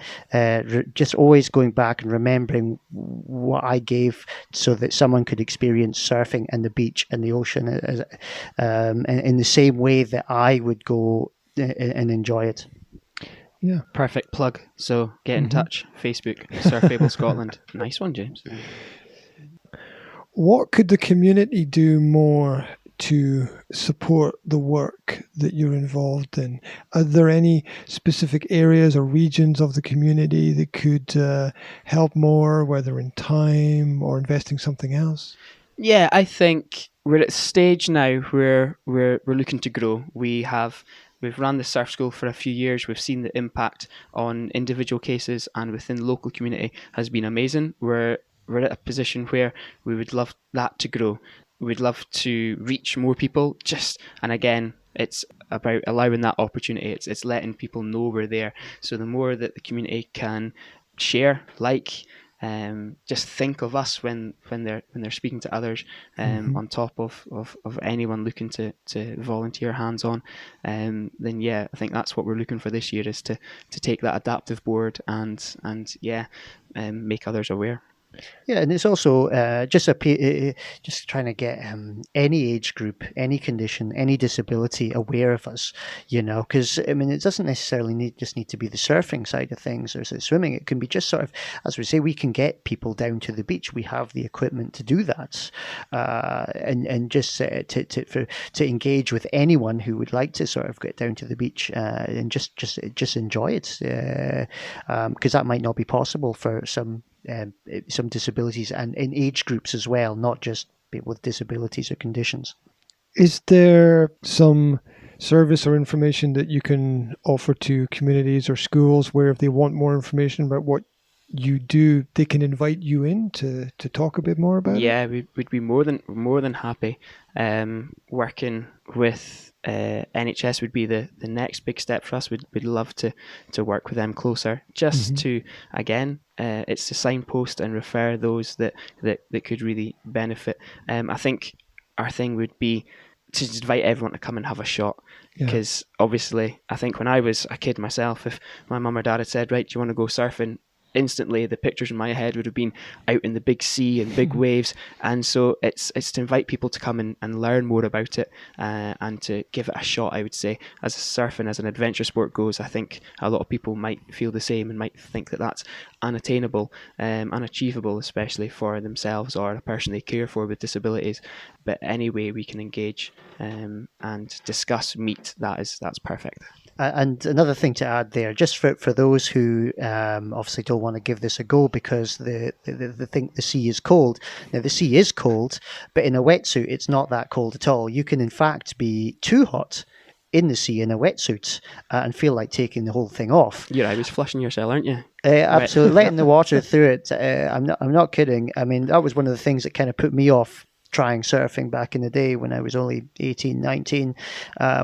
just always going back and remembering what I gave so that someone could experience surfing and the beach and the ocean in the same way that I would go and enjoy it. Yeah. Perfect plug. So get in touch. Facebook, Surfable Scotland. Nice one, James. What could the community do more to support the work that you're involved in? Are there any specific areas or regions of the community that could help more, whether in time or investing something else? Yeah, I think we're at a stage now where we're looking to grow. We've run the surf school for a few years. We've seen the impact on individual cases and within the local community has been amazing. We're at a position where we would love that to grow. We'd love to reach more people. And again, it's about allowing that opportunity. It's letting people know we're there. So the more that the community can share, just think of us when they're speaking to others, on top of anyone looking to volunteer hands on, then I think that's what we're looking for this year, is to take that adaptive board and make others aware. Yeah, and it's also just trying to get any age group, any condition, any disability aware of us, because it doesn't necessarily need to be the surfing side of things or swimming. It can be just sort of, as we say, we can get people down to the beach. We have the equipment to do that, and just to engage with anyone who would like to sort of get down to the beach and just enjoy it, because that might not be possible for some disabilities and in age groups as well, not just people with disabilities or conditions. Is there some service or information that you can offer to communities or schools where if they want more information about what you do, they can invite you in to talk a bit more about it? Yeah, we'd be more than happy. Working with NHS would be the next big step for us. We'd love to work with them closer, just to, again, it's to signpost and refer those that could really benefit. I think our thing would be to just invite everyone to come and have a shot. Yeah. Because obviously, I think when I was a kid myself, if my mum or dad had said, right, do you want to go surfing? Instantly, the pictures in my head would have been out in the big sea and big waves. And so it's to invite people to come and learn more about it, and to give it a shot, I would say. As surfing as an adventure sport goes, I think a lot of people might feel the same and might think that that's unattainable, unachievable, especially for themselves or a person they care for with disabilities. But any way we can engage and discuss, meet, that's perfect. And another thing to add there, just for those who obviously don't want to give this a go because they think the sea is cold. Now, the sea is cold, but in a wetsuit, it's not that cold at all. You can, in fact, be too hot in the sea in a wetsuit and feel like taking the whole thing off. You're always flushing yourself, aren't you? Absolutely, letting the water through it. I'm not kidding. I mean, that was one of the things that kind of put me off trying surfing back in the day when I was only 18, 19,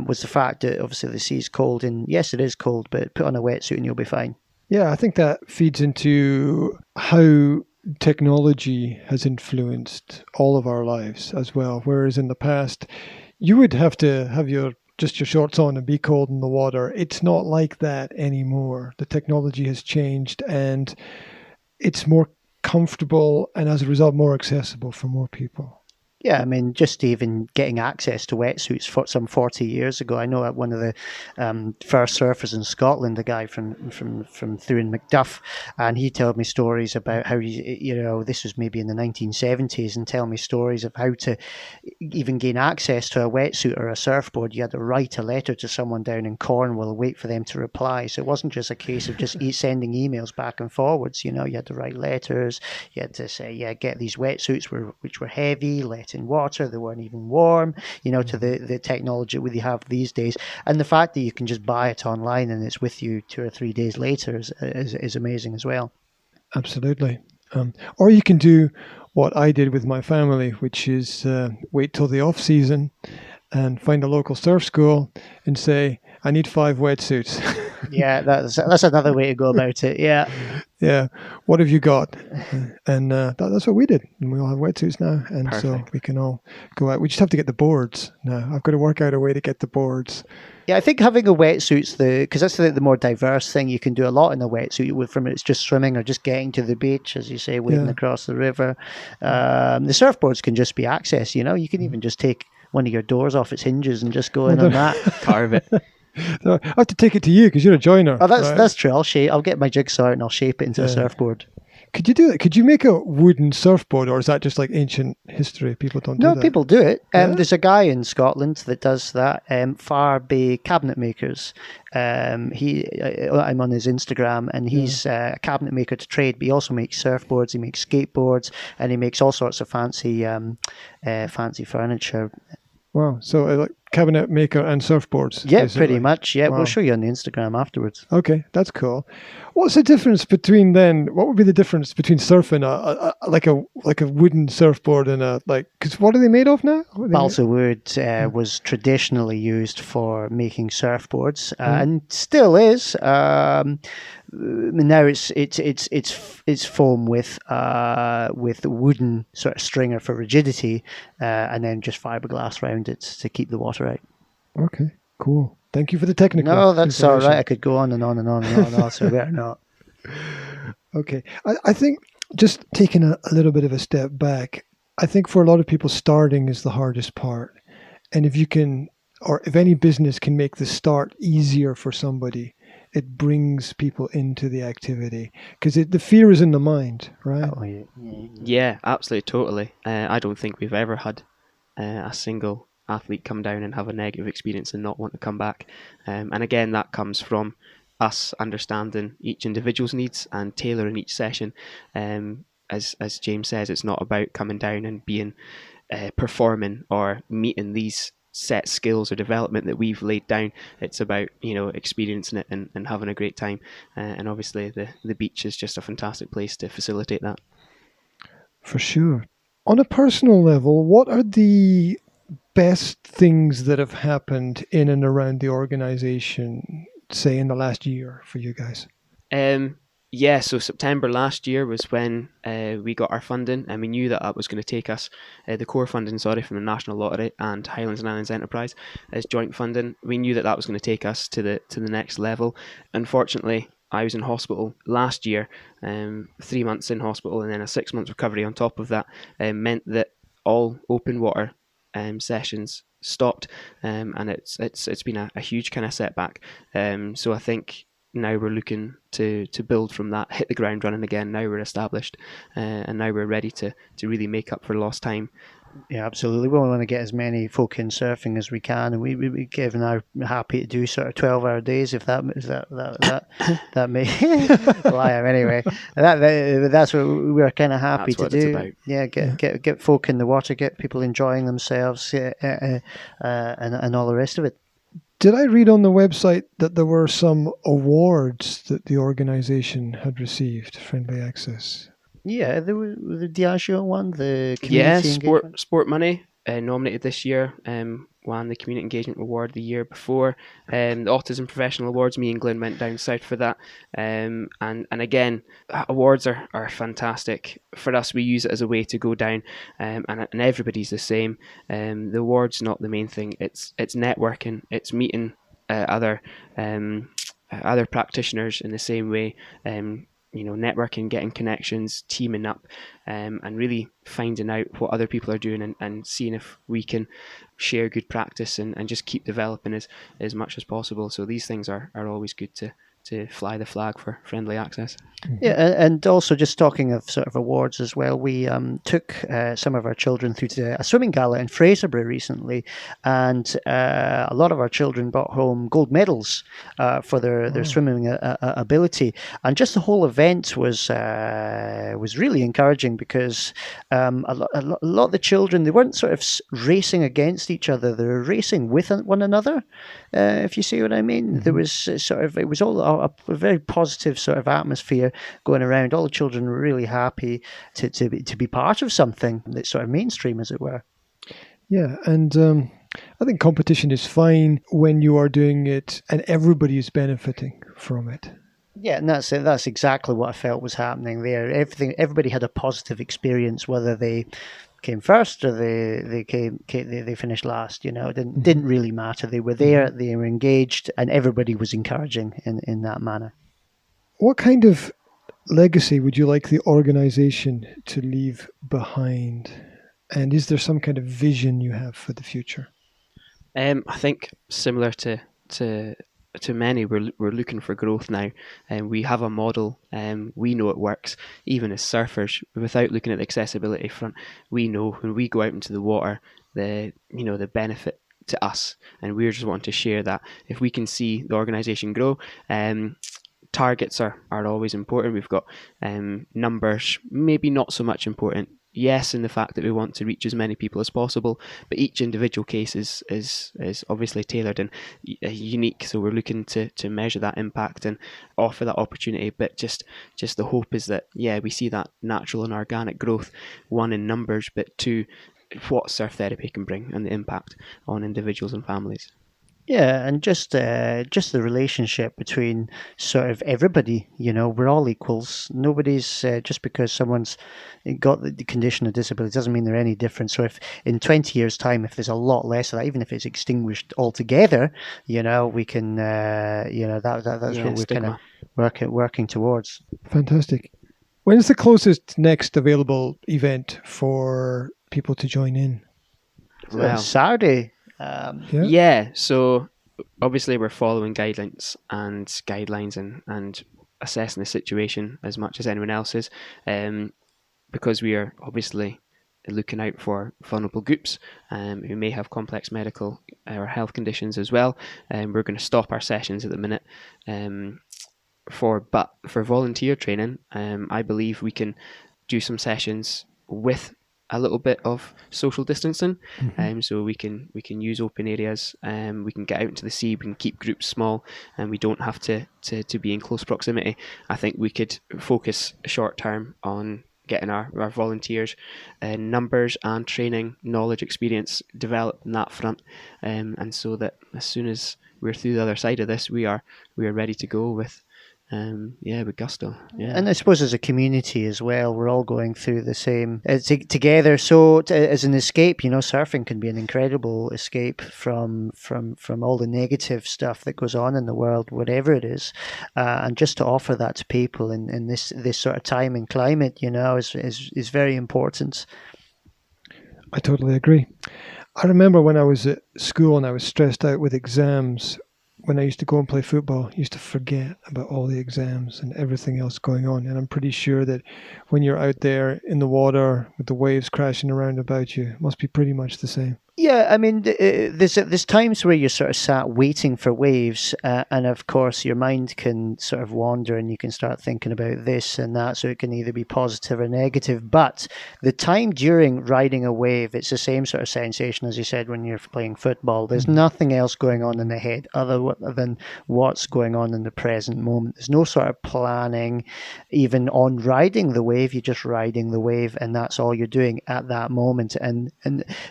was the fact that obviously the sea's cold, and yes, it is cold, but put on a wetsuit and you'll be fine. Yeah, I think that feeds into how technology has influenced all of our lives as well. Whereas in the past, you would have to have just your shorts on and be cold in the water. It's not like that anymore. The technology has changed and it's more comfortable and as a result more accessible for more people. Yeah, I mean, just even getting access to wetsuits for some 40 years ago. I know that one of the first surfers in Scotland, a guy from through in Macduff, and he told me stories about how this was maybe in the 1970s, and tell me stories of how to even gain access to a wetsuit or a surfboard. You had to write a letter to someone down in Cornwall, wait for them to reply. So it wasn't just a case of just sending emails back and forwards. You had to write letters. You had to say, yeah, get these wetsuits which were heavy, let in water, they weren't even warm, to the technology we have these days. And the fact that you can just buy it online and it's with you 2 or 3 days later is amazing as well. Absolutely. Or you can do what I did with my family, which is wait till the off season and find a local surf school and say, I need 5 wetsuits. Yeah, that's another way to go about it. Yeah. Yeah. What have you got? And that's what we did. And we all have wetsuits now. And Perfect. So we can all go out. We just have to get the boards now. I've got to work out a way to get the boards. Yeah, I think having a wetsuit's because that's the more diverse thing. You can do a lot in a wetsuit. From it's just swimming or just getting to the beach, as you say, wading across the river. The surfboards can just be access. You can even just take one of your doors off its hinges and just go in on that. Carve it. So I have to take it to you because you're a joiner. Oh, that's true. I'll get my jigsaw and I'll shape it into a surfboard. Could you do it? Could you make a wooden surfboard, or is that just like ancient history? People don't do that. No, people do it. There's a guy in Scotland that does that. Far Bay Cabinet Makers. I'm on his Instagram, and he's a cabinet maker to trade, but he also makes surfboards. He makes skateboards, and he makes all sorts of fancy furniture. Wow. So like cabinet maker and surfboards. Yeah, pretty much. Yeah, wow. We'll show you on the Instagram afterwards. Okay, that's cool. What's the difference between then? What would be the difference between surfing like a wooden surfboard and because what are they made of now? Balsa wood was traditionally used for making surfboards and still is. Now it's foam with wooden sort of stringer for rigidity, and then just fiberglass around it to keep the water out. Okay, cool. Thank you for the technical. No, that's all right. I could go on and on and on and on. So better not. Okay, I think just taking a little bit of a step back, I think for a lot of people, starting is the hardest part, and if you can, or if any business can make the start easier for somebody, it brings people into the activity because the fear is in the mind, right? Oh, yeah. Yeah, absolutely, totally. I don't think we've ever had a single athlete come down and have a negative experience and not want to come back. And again, that comes from us understanding each individual's needs and tailoring each session. As James says, it's not about coming down and being performing or meeting these set skills or development that we've laid down. It's about experiencing it and having a great time, and obviously the beach is just a fantastic place to facilitate that. For sure. On a personal level, what are the best things that have happened in and around the organization, say in the last year for you guys? Yeah, so September last year was when we got our funding, and we knew that that was going to take us, the core funding, from the National Lottery and Highlands and Islands Enterprise as joint funding. We knew that that was going to take us to the next level. Unfortunately, I was in hospital last year, 3 months in hospital, and then a 6 month recovery on top of that meant that all open water sessions stopped, and it's been a huge kind of setback. So I think now we're looking to build from that, hit the ground running again. Now we're established, and now we're ready to really make up for lost time. Yeah, absolutely. We want to get as many folk in surfing as we can, and we Kevin and I are happy to do sort of 12-hour days if that may lie anyway. That's what we're kind of happy That's what to it's do. about. Yeah, get folk in the water, get people enjoying themselves, and all the rest of it. Did I read on the website that there were some awards that the organisation had received, Friendly Access? Yeah, there was the Diageo one, the community engagement. Sport Money nominated this year, won the Community Engagement Award the year before. The Autism Professional Awards, me and Glenn went down south for that. And again, awards are fantastic. For us, we use it as a way to go down, and everybody's the same. The award's not the main thing. It's networking. It's meeting other practitioners in the same way. Networking, getting connections, teaming up, and really finding out what other people are doing and seeing if we can share good practice and just keep developing as much as possible. So these things are always good to fly the flag for Friendly Access. Yeah, and also just talking of sort of awards as well, we took some of our children through to a swimming gala in Fraserburgh recently, and a lot of our children brought home gold medals for their swimming ability, and just the whole event was really encouraging because a lot of the children, they weren't sort of racing against each other, they were racing with one another, if you see what I mean. There was it was all a very positive sort of atmosphere going around. All the children were really happy to be part of something that's sort of mainstream, as it were. Yeah, and I think competition is fine when you are doing it and everybody is benefiting from it. Yeah, and that's it. That's exactly what I felt was happening there. Everybody had a positive experience, whether they came first or they finished last. It didn't really matter. They were there, they were engaged, and everybody was encouraging in that manner. What kind of legacy would you like the organisation to leave behind? And is there some kind of vision you have for the future? I think similar to many, we're looking for growth now, and we have a model. We know it works. Even as surfers, without looking at the accessibility front, we know when we go out into the water, the benefit to us, and we're just wanting to share that. If we can see the organisation grow, targets are always important. We've got numbers, maybe not so much important. Yes, in the fact that we want to reach as many people as possible, but each individual case is obviously tailored and unique. So we're looking to measure that impact and offer that opportunity. But just the hope is that, we see that natural and organic growth, one in numbers, but two, what surf therapy can bring and the impact on individuals and families. Yeah, and just the relationship between sort of everybody, we're all equals. Nobody's, just because someone's got the condition of disability doesn't mean they're any different. So if in 20 years' time, if there's a lot less of that, even if it's extinguished altogether, we can, that's what we're kind of working towards. Fantastic. When's the closest next available event for people to join in? Well, Saturday. So obviously we're following guidelines and assessing the situation as much as anyone else is, because we are obviously looking out for vulnerable groups who may have complex medical or health conditions as well. We're going to stop our sessions at the minute. But for volunteer training, I believe we can do some sessions with a little bit of social distancing, so we can use open areas, we can get out into the sea, we can keep groups small, and we don't have to be in close proximity. I think we could focus short term on getting our volunteers numbers and training, knowledge, experience developed in that front, and so that as soon as we're through the other side of this, we are ready to go with with gusto. Yeah. And I suppose as a community as well, we're all going through the same together. So as an escape, surfing can be an incredible escape from all the negative stuff that goes on in the world, whatever it is, and just to offer that to people in this sort of time and climate, is very important. I totally agree. I remember when I was at school and I was stressed out with exams. When I used to go and play football, I used to forget about all the exams and everything else going on. And I'm pretty sure that when you're out there in the water with the waves crashing around about you, it must be pretty much the same. Yeah, I mean, there's times where you're sort of sat waiting for waves, and of course your mind can sort of wander and you can start thinking about this and that, so it can either be positive or negative. But the time during riding a wave, it's the same sort of sensation as you said when you're playing football. There's nothing else going on in the head other than what's going on in the present moment. There's no sort of planning even on riding the wave. You're just riding the wave, and that's all you're doing at that moment. And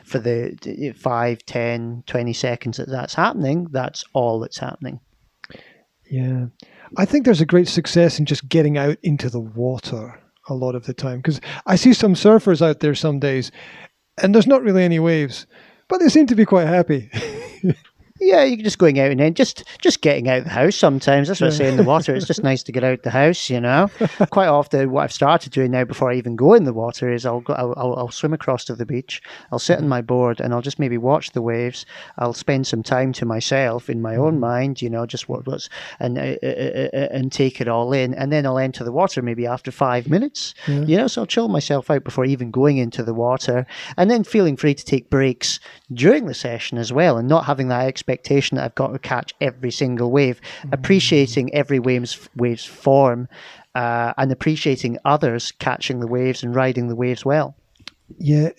for the 5, 10, 20 seconds that's happening, that's all that's happening. Yeah. I think there's a great success in just getting out into the water a lot of the time, because I see some surfers out there some days and there's not really any waves, but they seem to be quite happy. Yeah, you're just going out and then just getting out of the house sometimes. That's what I say in the water. It's just nice to get out the house, Quite often what I've started doing now before I even go in the water is I'll swim across to the beach. I'll sit on my board and I'll just maybe watch the waves. I'll spend some time to myself in my own mind, just what's and take it all in. And then I'll enter the water maybe after 5 minutes, so I'll chill myself out before even going into the water, and then feeling free to take breaks during the session as well, and not having that expectation that I've got to catch every single wave, appreciating every wave's form, and appreciating others catching the waves and riding the waves well. Yeah,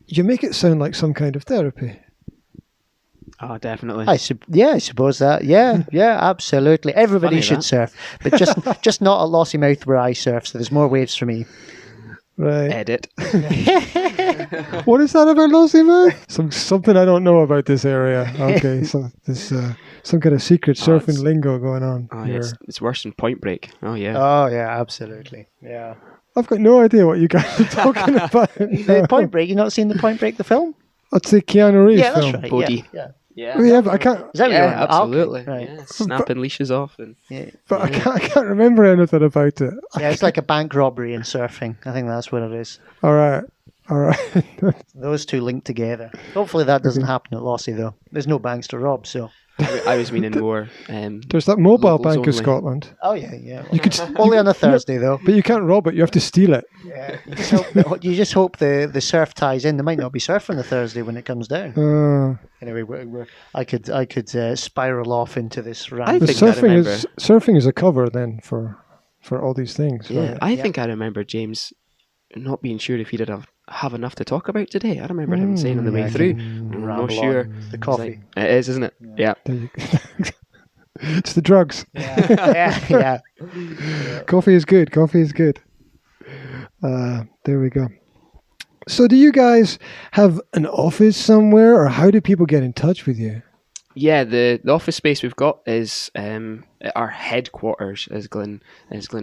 you make it sound like some kind of therapy. Oh, definitely. I suppose that. Yeah, absolutely. Everybody should surf, but just not at Lossiemouth where I surf, so there's more waves for me. Right. Edit. What is that about Lossiemouth? Something I don't know about this area. Okay, so there's some kind of secret surfing lingo going on. Oh, yeah, it's worse than Point Break. Oh, yeah. Oh, yeah, absolutely. Yeah. I've got no idea what you guys are talking about. Point Break. You not seen the Point Break, the film? That's the Keanu Reeves film. film. That's right. Bodhi. Yeah. Oh, yeah, but I can't. Is that absolutely. Okay. Right. Yeah, snapping leases off. But I can't remember anything about it. Yeah, it's like a bank robbery in surfing. I think that's what it is. All right. Those two linked together. Hopefully that doesn't happen at Lossie, though. There's no banks to rob, so. I was meaning more. There's that mobile bank only. of Scotland. Oh, yeah. You could only on a Thursday, though. But you can't rob it. You have to steal it. Yeah. You just hope the surf ties in. There might not be surf on a Thursday when it comes down. Anyway, I could spiral off into this rant. I think surfing is a cover then for all these things. Yeah, right? I think I remember James not being sure if he did have enough to talk about today. I remember him saying on the way through, I'm not sure. The coffee. It is, isn't it? Yeah. It's the drugs. Yeah. Coffee is good. There we go. So do you guys have an office somewhere, or how do people get in touch with you? Yeah, the office space we've got is our headquarters, as Glenn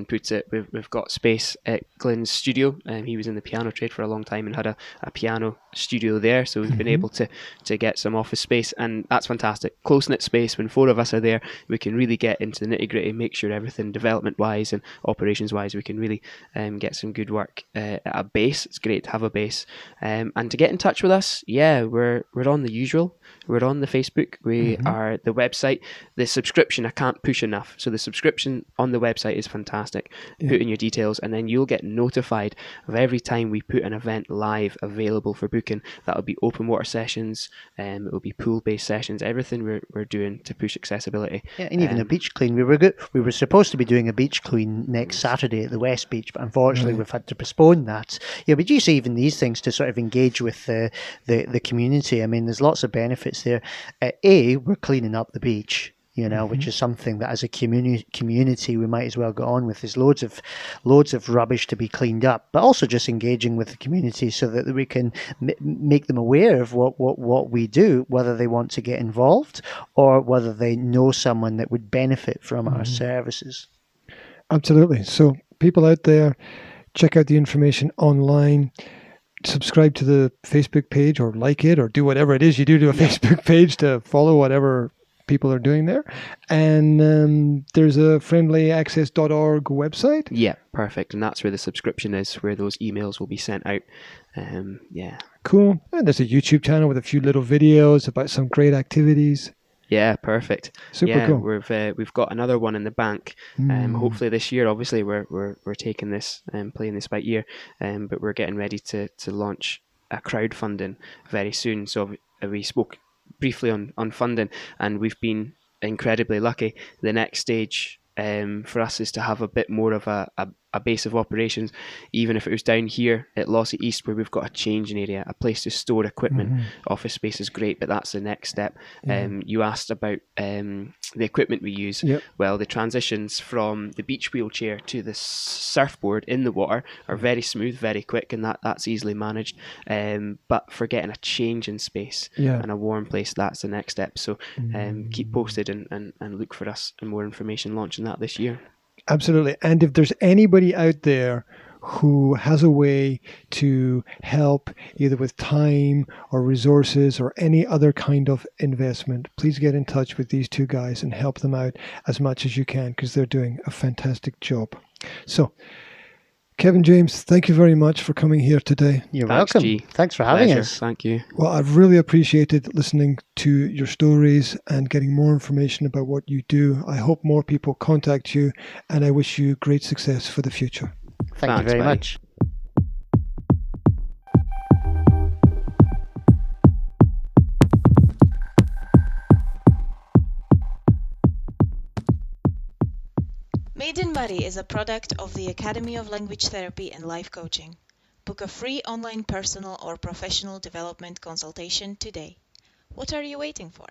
puts it. We've got space at Glenn's studio. He was in the piano trade for a long time and had a piano studio there, so we've been able to get some office space, and that's fantastic. Close-knit space. When 4 of us are there, we can really get into the nitty-gritty, make sure everything development-wise and operations-wise, we can really get some good work at a base. It's great to have a base. And to get in touch with us, we're on the usual. We're on the Facebook. We are the website. The subscription, I can't push enough. So the subscription on the website is fantastic. Yeah. Put in your details, and then you'll get notified of every time we put an event live available for booking. That'll be open water sessions, it will be pool-based sessions, everything we're doing to push accessibility. Yeah, and even a beach clean. We were supposed to be doing a beach clean next Saturday at the West Beach, but unfortunately we've had to postpone that. Yeah, but you see even these things to sort of engage with the community. I mean, there's lots of benefits there. We're cleaning up the beach, which is something that as a community we might as well go on with. There's loads of rubbish to be cleaned up, but also just engaging with the community so that we can make them aware of what we do, whether they want to get involved or whether they know someone that would benefit from our services. Absolutely. So people out there, check out the information online. Subscribe to the Facebook page or like it or do whatever it is you do to a Facebook page to follow whatever people are doing there. And there's a friendlyaccess.org website. Yeah, perfect. And that's where the subscription is, where those emails will be sent out. Yeah. Cool. And there's a YouTube channel with a few little videos about some great activities. Yeah, perfect. Super cool. We've got another one in the bank. Hopefully this year. Obviously, we're taking this and playing this by ear. But we're getting ready to launch a crowdfunding very soon. So we spoke briefly on funding, and we've been incredibly lucky. The next stage for us is to have a bit more of a base of operations, even if it was down here at Lossie East, where we've got a changing area, a place to store equipment. Office space is great, but that's the next step. You asked about the equipment we use. Yep. Well, the transitions from the beach wheelchair to the surfboard in the water are very smooth, very quick, and that's easily managed. But for getting a change in space and a warm place, that's the next step. So keep posted and look for us and more information launching that this year. Absolutely. And if there's anybody out there who has a way to help either with time or resources or any other kind of investment, please get in touch with these two guys and help them out as much as you can, because they're doing a fantastic job. So, Kevin, James, thank you very much for coming here today. You're Thanks, welcome. G. Thanks for having Pleasure. us. Thank you. Well, I've really appreciated listening to your stories and getting more information about what you do. I hope more people contact you, and I wish you great success for the future. Thank you Thanks, very buddy. much. Made in Moray is a product of the Academy of Language Therapy and Life Coaching. Book a free online personal or professional development consultation today. What are you waiting for?